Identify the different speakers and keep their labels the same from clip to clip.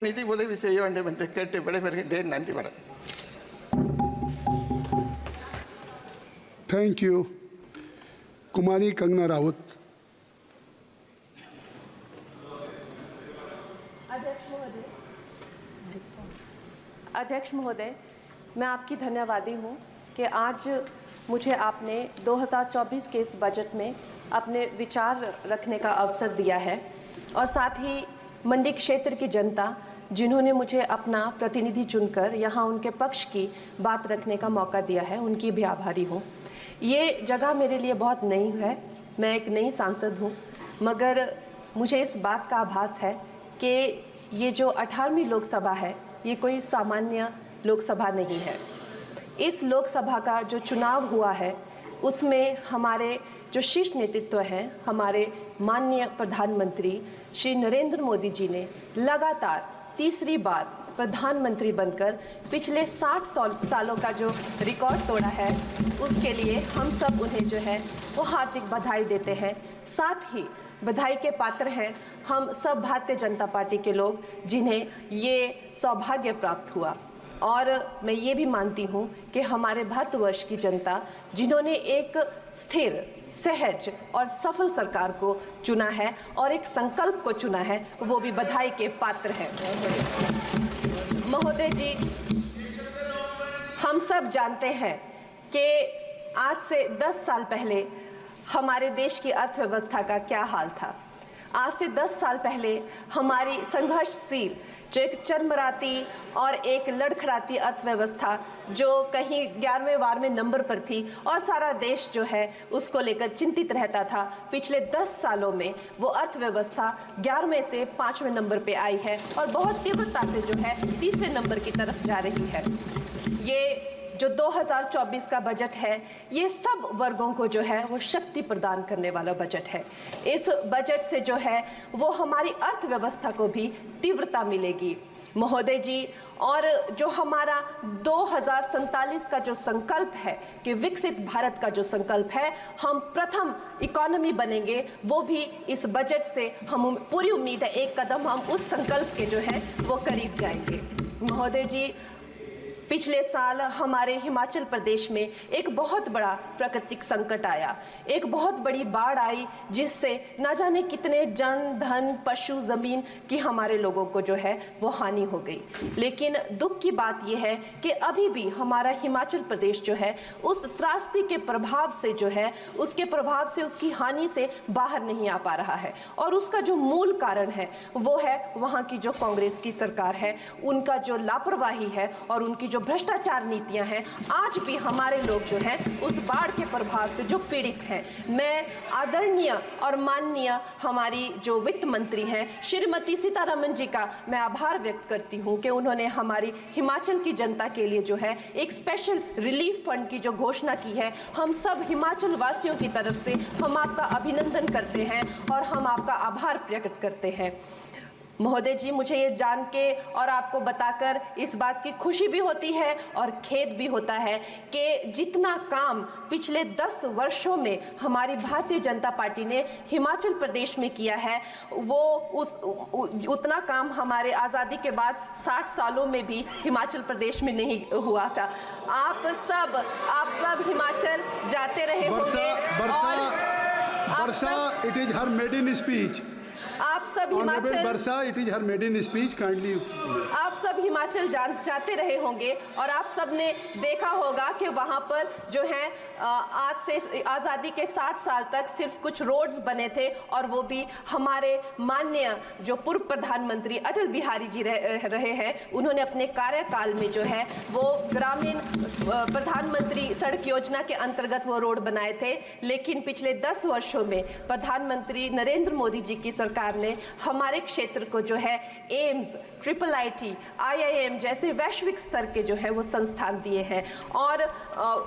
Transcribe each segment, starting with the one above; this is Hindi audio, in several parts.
Speaker 1: நிதி உதவி செய்ய வேண்டும் என்று கேட்டு விடைபெறுகின்றேன். நன்றி வணக்கம்.
Speaker 2: Thank you. कुमारी कंगना राउत.
Speaker 3: अध्यक्ष महोदय, मैं आपकी धन्यवादी हूँ कि आज मुझे आपने 2024 के इस बजट में अपने विचार रखने का अवसर दिया है और साथ ही मंडी क्षेत्र की जनता जिन्होंने मुझे अपना प्रतिनिधि चुनकर यहाँ उनके पक्ष की बात रखने का मौका दिया है, उनकी भी आभारी हूँ. ये जगह मेरे लिए बहुत नई है, मैं एक नई सांसद हूँ, मगर मुझे इस बात का आभास है कि ये जो 18वीं लोकसभा है ये कोई सामान्य लोकसभा नहीं है. इस लोकसभा का जो चुनाव हुआ है उसमें हमारे जो शीर्ष नेतृत्व हैं, हमारे माननीय प्रधानमंत्री श्री नरेंद्र मोदी जी ने लगातार तीसरी बार प्रधानमंत्री बनकर पिछले 60 सालों का जो रिकॉर्ड तोड़ा है, उसके लिए हम सब उन्हें जो है वो हार्दिक बधाई देते हैं. साथ ही बधाई के पात्र हैं हम सब भारतीय जनता पार्टी के लोग जिन्हें ये सौभाग्य प्राप्त हुआ. और मैं ये भी मानती हूँ कि हमारे भारतवर्ष की जनता जिन्होंने एक स्थिर, सहज और सफल सरकार को चुना है और एक संकल्प को चुना है, वो भी बधाई के पात्र हैं. महोदय जी, हम सब जानते हैं कि आज से 10 साल पहले हमारे देश की अर्थव्यवस्था का क्या हाल था. आज से 10 साल पहले हमारी संघर्षशील, जो एक चरमराती और एक लड़खड़ाती अर्थव्यवस्था जो कहीं 11वें-12वें नंबर पर थी और सारा देश जो है उसको लेकर चिंतित रहता था, पिछले 10 सालों में वो अर्थव्यवस्था 11वें से 5वें नंबर पे आई है और बहुत तीव्रता से जो है तीसरे नंबर की तरफ जा रही है. ये जो 2024 का बजट है ये सब वर्गों को जो है वो शक्ति प्रदान करने वाला बजट है. इस बजट से जो है वो हमारी अर्थव्यवस्था को भी तीव्रता मिलेगी महोदय जी. और जो हमारा 2047 का जो संकल्प है कि विकसित भारत का जो संकल्प है, हम प्रथम इकोनॉमी बनेंगे, वो भी इस बजट से हम पूरी उम्मीद है एक कदम हम उस संकल्प के जो है वो करीब जाएंगे. महोदय जी, पिछले साल हमारे हिमाचल प्रदेश में एक बहुत बड़ा प्राकृतिक संकट आया, एक बहुत बड़ी बाढ़ आई जिससे ना जाने कितने जन, धन, पशु, ज़मीन की हमारे लोगों को जो है वो हानि हो गई. लेकिन दुख की बात यह है कि अभी भी हमारा हिमाचल प्रदेश जो है उस त्रासदी के प्रभाव से जो है उसके प्रभाव से, उसकी हानि से बाहर नहीं आ पा रहा है. और उसका जो मूल कारण है वो है वहाँ की जो कांग्रेस की सरकार है, उनका जो लापरवाही है और उनकी जो भ्रष्टाचार नीतियां हैं. आज भी हमारे लोग जो हैं उस बाढ़ के प्रभाव से जो पीड़ित हैं. मैं आदरणीय और माननीय हमारी जो वित्त मंत्री हैं श्रीमती सीतारमण जी का मैं आभार व्यक्त करती हूं कि उन्होंने हमारी हिमाचल की जनता के लिए जो है एक स्पेशल रिलीफ फंड की जो घोषणा की है. हम सब हिमाचल वासियों की तरफ से हम आपका अभिनंदन करते हैं और हम आपका आभार प्रकट करते हैं. महोदय जी, मुझे ये जान के और आपको बताकर इस बात की खुशी भी होती है और खेद भी होता है कि जितना काम पिछले 10 वर्षों में हमारी भारतीय जनता पार्टी ने हिमाचल प्रदेश में किया है वो उतना काम हमारे आज़ादी के बाद 60 सालों में भी हिमाचल प्रदेश में नहीं हुआ था. आप सब हिमाचल जाते रहे होंगे.
Speaker 2: Varsha, it is her maiden speech.
Speaker 3: आप सब Himachal,
Speaker 2: Varsha, it is her maiden speech, kindly.
Speaker 3: आप सब हिमाचल जाते रहे होंगे और आप सब ने देखा होगा कि वहाँ पर जो है आज से आज़ादी के 60 साल तक सिर्फ कुछ रोड्स बने थे और वो भी हमारे माननीय जो पूर्व प्रधानमंत्री अटल बिहारी जी रहे हैं, उन्होंने अपने कार्यकाल में जो है वो ग्रामीण प्रधानमंत्री सड़क योजना के अंतर्गत वो रोड बनाए थे. लेकिन पिछले 10 वर्षों में प्रधानमंत्री नरेंद्र मोदी जी की सरकार ने हमारे क्षेत्र को जो है एम्स, IIIT, IIM जैसे वैश्विक स्तर के जो है वो संस्थान दिए हैं और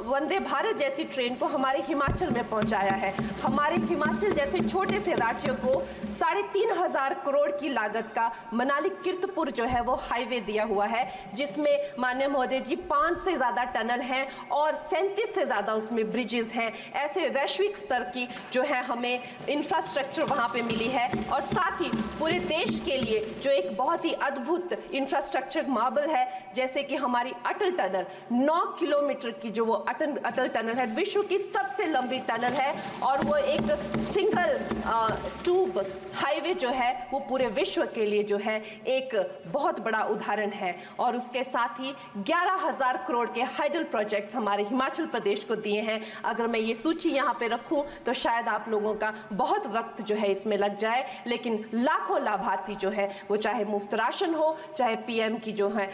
Speaker 3: वंदे भारत जैसी ट्रेन को हमारे हिमाचल में पहुंचाया है. हमारे हिमाचल जैसे छोटे से राज्य को 3,500 करोड़ की लागत का मनाली कीर्तपुर जो है वो हाईवे दिया हुआ है, जिसमें माननीय महोदय जी 5 से ज़्यादा टनल हैं और 37 से ज़्यादा उसमें ब्रिजेस हैं. ऐसे वैश्विक स्तर की जो है हमें इंफ्रास्ट्रक्चर वहाँ पे मिली है और साथ साथ ही पूरे देश के लिए जो एक बहुत ही अद्भुत इंफ्रास्ट्रक्चर मार्बल है, जैसे कि हमारी अटल टनल 9 किलोमीटर की जो वो अटल टनल है, विश्व की सबसे लंबी टनल है और वो एक सिंगल ट्यूब हाईवे जो है वो पूरे विश्व के लिए जो है एक बहुत बड़ा उदाहरण है। और उसके साथ ही 11,000 करोड़ के हाइडल प्रोजेक्ट्स हमारे हिमाचल प्रदेश को दिए हैं। अगर मैं ये सूची यहाँ पे रखूँ तो शायद आप लोगों का बहुत वक्त जो है इसमें लग जाए, लेकिन लाखों लाभार्थी जो है वो चाहे मुफ्त राशन हो, चाहे पीएम की जो है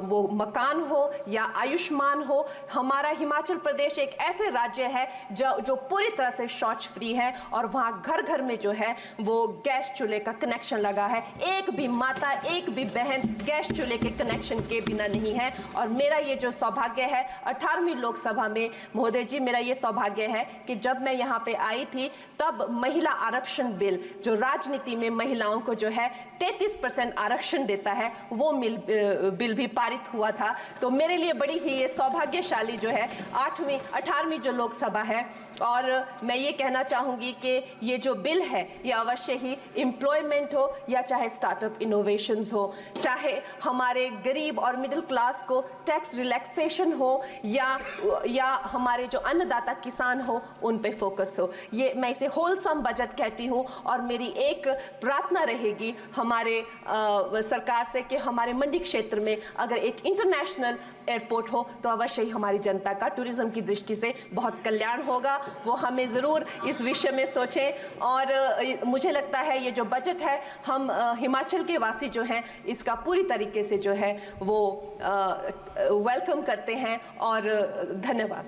Speaker 3: वो मकान हो या आयुष्मान हो। हमारा हिमाचल प्रदेश एक ऐसे राज्य है जो पूरी तरह से शौच फ्री है और वहाँ घर घर में जो है वो गैस चूल्हे का कनेक्शन लगा है। एक भी माता, एक भी बहन गैस चूल्हे के कनेक्शन के बिना नहीं है। और मेरा ये जो सौभाग्य है 18वीं लोकसभा में, महोदय जी, मेरा ये सौभाग्य है कि जब मैं यहाँ पे आई थी तब महिला आरक्षण बिल जो राजनीति में महिलाओं को जो है 33% आरक्षण देता है वो बिल भी पारित हुआ था। तो मेरे लिए बड़ी ही ये सौभाग्यशाली जो है 18वीं जो लोकसभा है। और मैं ये कहना चाहूँगी कि ये जो बिल है ये अवश्य ही एम्प्लॉयमेंट हो या चाहे स्टार्टअप इनोवेशंस हो, चाहे हमारे गरीब और मिडिल क्लास को टैक्स रिलैक्सेशन हो या हमारे जो अन्नदाता किसान हो उन पे फोकस हो। ये मैं इसे होलसम बजट कहती हूँ। और मेरी एक प्रार्थना रहेगी हमारे सरकार से कि हमारे मंडी क्षेत्र में अगर एक इंटरनेशनल एयरपोर्ट हो तो अवश्य ही हमारी जनता का टूरिज्म की दृष्टि से बहुत कल्याण होगा। वो हमें ज़रूर इस विषय में सोचें। और मुझे लगता है ये जो बजट है हम हिमाचल के वासी जो हैं इसका पूरी तरीके से जो है वो वेलकम करते हैं। और धन्यवाद।